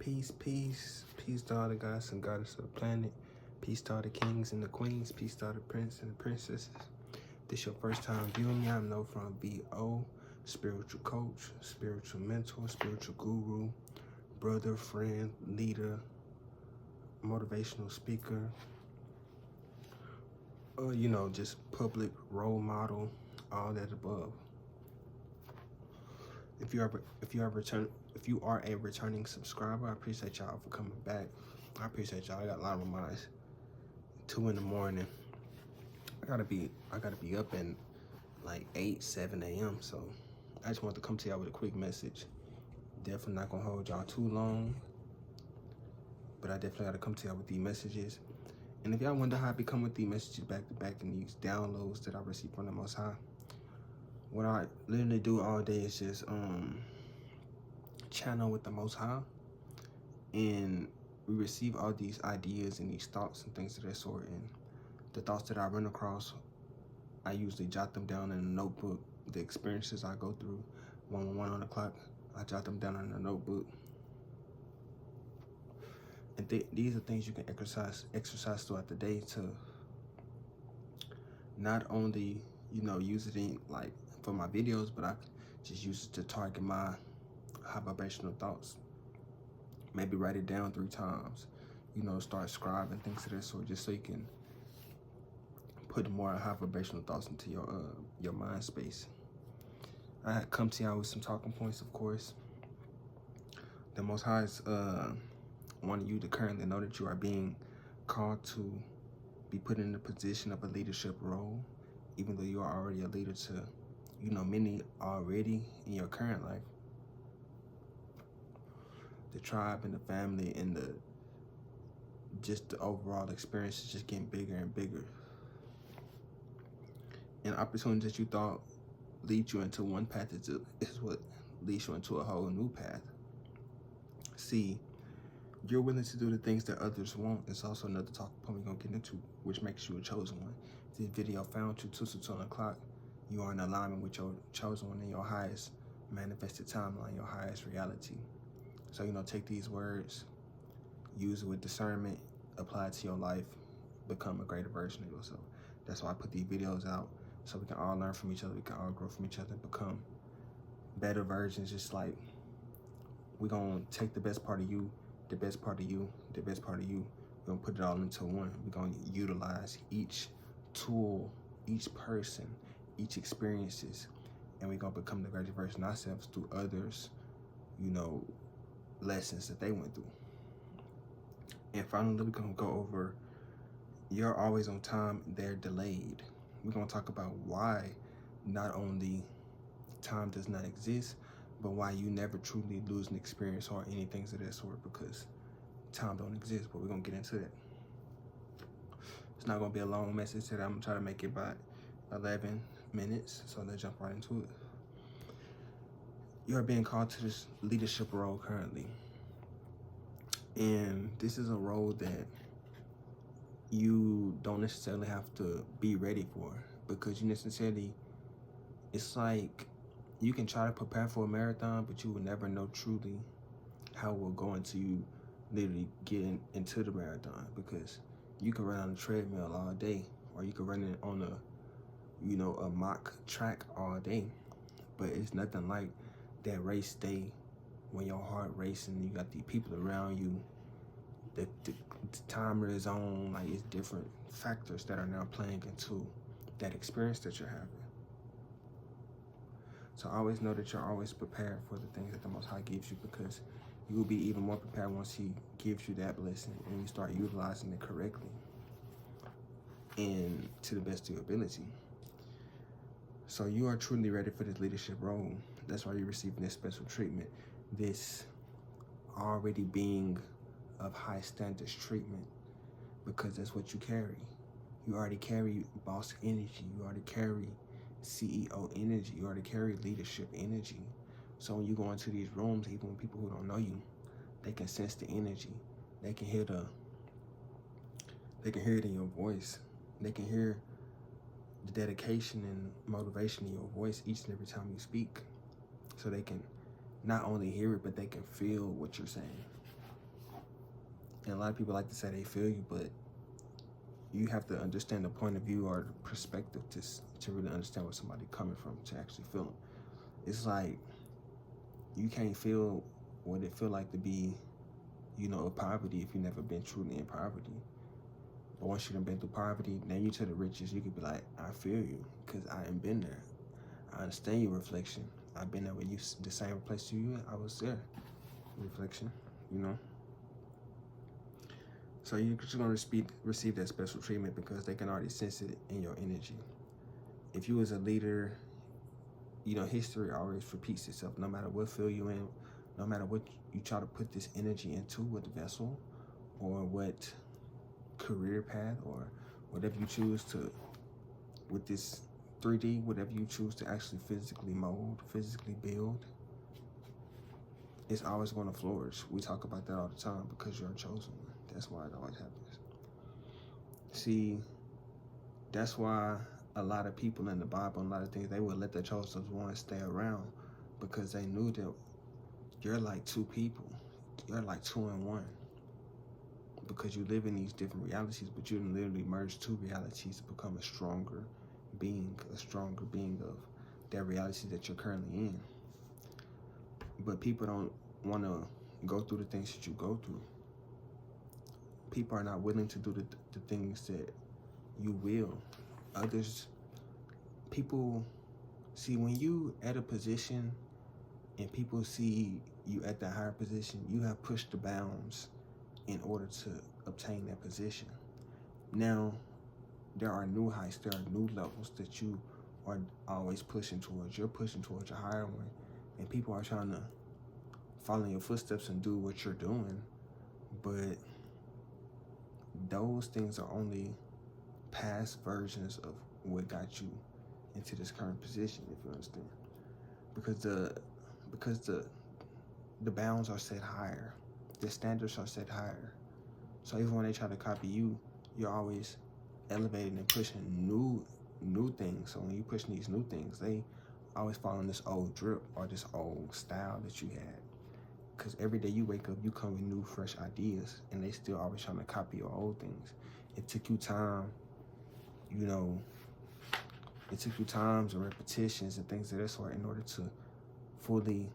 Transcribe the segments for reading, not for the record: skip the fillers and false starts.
Peace, peace, peace to all the gods and goddesses of the planet. Peace to all the kings and the queens. Peace to all the princes and the princesses. This your first time viewing me. I'm No from VO, spiritual coach, spiritual mentor, spiritual guru, brother, friend, leader, motivational speaker, just public role model, all that above. If you are a returning subscriber, I appreciate y'all for coming back. I appreciate y'all. I got a lot of reminders. 2 in the morning. I gotta be up in like 7 a.m. So I just want to come to y'all with a quick message. Definitely not gonna hold y'all too long, but I definitely gotta come to y'all with these messages. And if y'all wonder how I become with these messages back to back and these downloads that I receive from the Most High, what I literally do all day is just channel with the Most High, and we receive all these ideas and these thoughts and things of that sort. And the thoughts that I run across, I usually jot them down in a notebook. The experiences I go through, 111 on the clock, I jot them down in a notebook. And these are things you can exercise throughout the day to not only use it in like for my videos, but I just use it to target my high vibrational thoughts. Maybe write it down 3 times, start scribing things of that sort, just so you can put more high vibrational thoughts into your mind space. I come to y'all with some talking points, of course. The Most High is wanting you to currently know that you are being called to be put in the position of a leadership role, even though you are already a leader to, many already in your current life. The tribe and the family and the overall experience is just getting bigger and bigger. And opportunities that you thought lead you into one path is what leads you into a whole new path. See, you're willing to do the things that others won't. It's also another talking point we're gonna get into, which makes you a chosen one. This video found you 2 o'clock. You are in alignment with your chosen one in your highest manifested timeline, your highest reality. So, take these words, use it with discernment, apply it to your life, become a greater version of yourself. That's why I put these videos out, so we can all learn from each other, we can all grow from each other, become better versions. Just like we're gonna take the best part of you, the best part of you, the best part of you. We're gonna put it all into one. We're gonna utilize each tool, each person, each experiences, and we're gonna become the greater version of ourselves through others, lessons that they went through. And finally, we're gonna go over you're always on time, they're delayed. We're gonna talk about why not only time does not exist, but why you never truly lose an experience or anything of that sort, because time don't exist. But we're gonna get into that. It's not gonna be a long message today. I'm gonna try to make it about 11 minutes, so let's jump right into it. You are being called to this leadership role currently, and this is a role that you don't necessarily have to be ready for, because it's like you can try to prepare for a marathon, but you will never know truly how it will go until you literally get into the marathon. Because you can run on a treadmill all day, or you can run it on a mock track all day, but it's nothing like that race day when your heart racing, you got the people around you, the timer is on. Like, it's different factors that are now playing into that experience that you're having. So always know that you're always prepared for the things that the Most High gives you, because you will be even more prepared once He gives you that blessing and you start utilizing it correctly and to the best of your ability. So you are truly ready for this leadership role. That's why you're receiving this special treatment, this already being of high standards treatment, because that's what you carry. You already carry boss energy. You already carry CEO energy. You already carry leadership energy. So when you go into these rooms, even with people who don't know you, they can sense the energy. They can hear it in your voice. They can hear the dedication and motivation in your voice each and every time you speak. So they can not only hear it, but they can feel what you're saying. And a lot of people like to say they feel you, but you have to understand the point of view or the perspective to really understand where somebody's coming from to actually feel them. It's like you can't feel what it feel like to be, in poverty if you've never been truly in poverty. But once you've been through poverty, now you're to the riches, you could be like, I feel you, because I ain't been there. I understand your reflection. I've been there with you, the same place to you, I was there. Reflection, So you're just going to receive that special treatment because they can already sense it in your energy. If you was a leader, history always repeats itself. No matter what field you're in, no matter what you try to put this energy into, what vessel or what career path or whatever you choose to, with this 3D, whatever you choose to actually physically mold, physically build, it's always going to flourish. We talk about that all the time because you're a chosen one. That's why it always happens. See, that's why a lot of people in the Bible and a lot of things, they would let the chosen ones stay around because they knew that you're like two people. You're like two in one. Because you live in these different realities, but you literally merge two realities to become a stronger being of that reality that you're currently in. But people don't want to go through the things that you go through. People are not willing to do the things that you will. People see when you at a position and people see you at that higher position, you have pushed the bounds in order to obtain that position. Now, there are new heights, there are new levels that you are always pushing towards. You're pushing towards a higher one, and people are trying to follow in your footsteps and do what you're doing, but those things are only past versions of what got you into this current position, if you understand. Because the bounds are set higher, the standards are set higher. So even when they try to copy you, you're always elevating and pushing new things. So when you're pushing these new things, they always follow this old drip or this old style that you had. Because every day you wake up, you come with new, fresh ideas, and they still always trying to copy your old things. It took you time, it took you times and repetitions and things of that sort in order to fully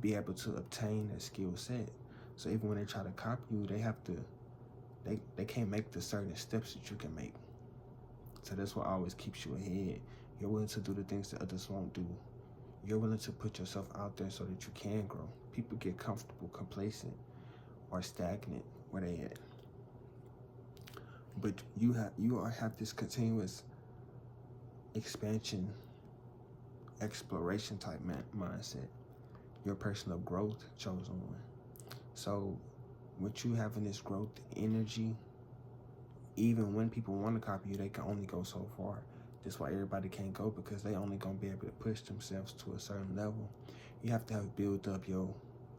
be able to obtain that skill set. So even when they try to copy you, they can't make the certain steps that you can make. So that's what always keeps you ahead. You're willing to do the things that others won't do. You're willing to put yourself out there so that you can grow. People get comfortable, complacent, or stagnant where they at. But you have this continuous expansion, exploration type mindset. Your personal growth chosen one. So with you having this growth energy, even when people want to copy you, they can only go so far. That's why everybody can't go, because they only gonna be able to push themselves to a certain level. You have to have built up your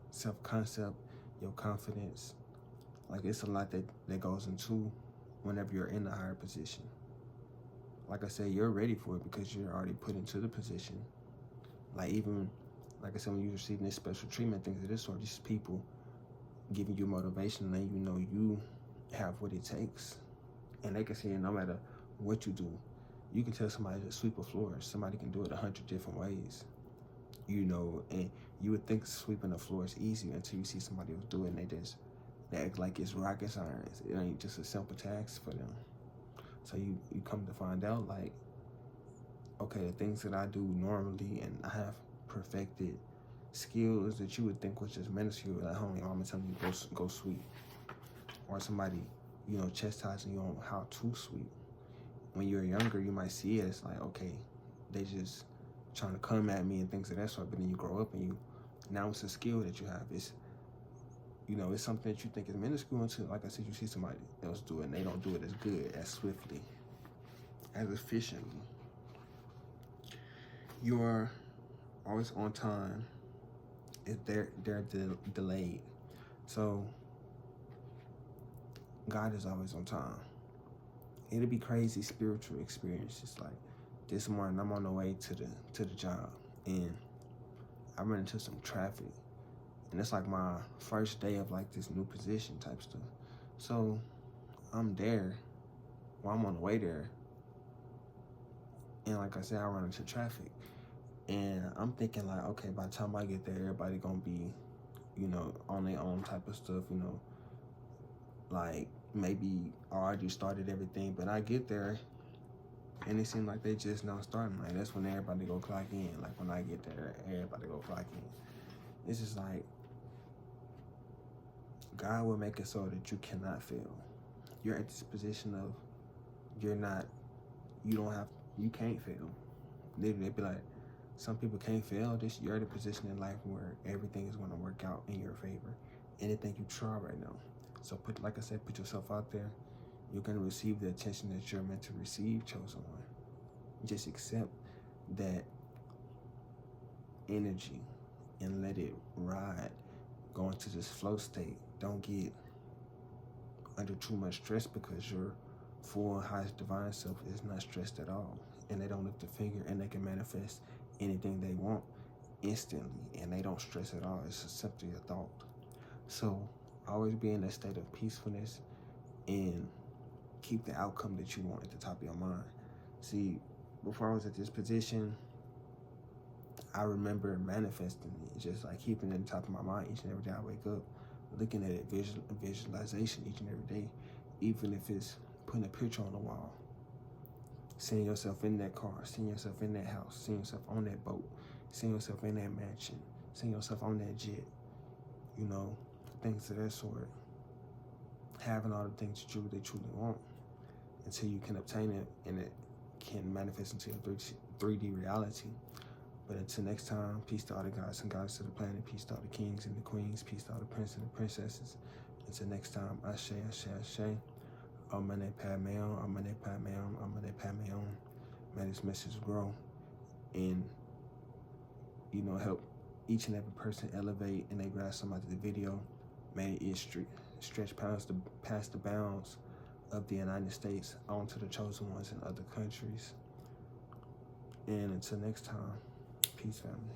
self-concept, your confidence. Like, it's a lot that goes into whenever you're in a higher position. Like I said, you're ready for it because you're already put into the position. Like I said, when you're receiving this special treatment, things of this sort, these people giving you motivation, letting you know you have what it takes. And they can see it no matter what you do. You can tell somebody to sweep a floor. Somebody can do it 100 different ways. And you would think sweeping the floor is easy until you see somebody else do it, and they act like it's rocket science. It ain't just a simple task for them. So you come to find out, like, okay, the things that I do normally, and I have perfected skills that you would think was just minuscule. Like, homie, I'm telling you, go sweep. Or somebody, chastising you on how to sweep. When you're younger, you might see it as like, okay, they just trying to come at me and things of that sort. But then you grow up and now it's a skill that you have. It's, it's something that you think is minuscule until, like I said, you see somebody else do it and they don't do it as good, as swiftly, as efficiently. You are always on time if they're delayed. So God is always on time. It'll be crazy spiritual experiences. Like this morning, I'm on the way to the job, and I ran into some traffic, and it's like my first day of like this new position type stuff. So I'm there, well, I'm on the way there, and like I said, I run into traffic, and I'm thinking like, okay, by the time I get there, everybody gonna be, on their own type of stuff, like maybe already started everything, but I get there, and it seemed like they just now starting. Like that's when everybody go clock in. Like when I get there, everybody go clock in. It's just like God will make it so that you cannot fail. You're at this position of you can't fail. They'd be like, some people can't fail. You're at a position in life where everything is going to work out in your favor. Anything you try right now. So like I said, put yourself out there. You're going to receive the attention that you're meant to receive, chosen one. Just accept that energy and let it ride. Go into this flow state. Don't get under too much stress, because your full highest divine self is not stressed at all. And they don't lift a finger, and they can manifest anything they want instantly, and they don't stress at all. It's simply a thought. So always be in a state of peacefulness and keep the outcome that you want at the top of your mind. See, before I was at this position, I remember manifesting it, just like keeping it at the top of my mind each and every day I wake up, looking at it, visualization each and every day, even if it's putting a picture on the wall, seeing yourself in that car, seeing yourself in that house, seeing yourself on that boat, seeing yourself in that mansion, seeing yourself on that jet, things of that sort. Having all the things that you really truly want until you can obtain it and it can manifest into a 3D reality. But until next time, peace to all the gods and goddesses of the planet, peace to all the kings and the queens, peace to all the princes and the princesses. Until next time, Ashe, Ashe, Ashe. Amane Padme Hum, Amane Padme Hum, Amane Padme Hum. May this message grow and, help each and every person elevate and they grasp some of the video. May it stretch past the bounds of the United States onto the chosen ones in other countries. And until next time, peace, family.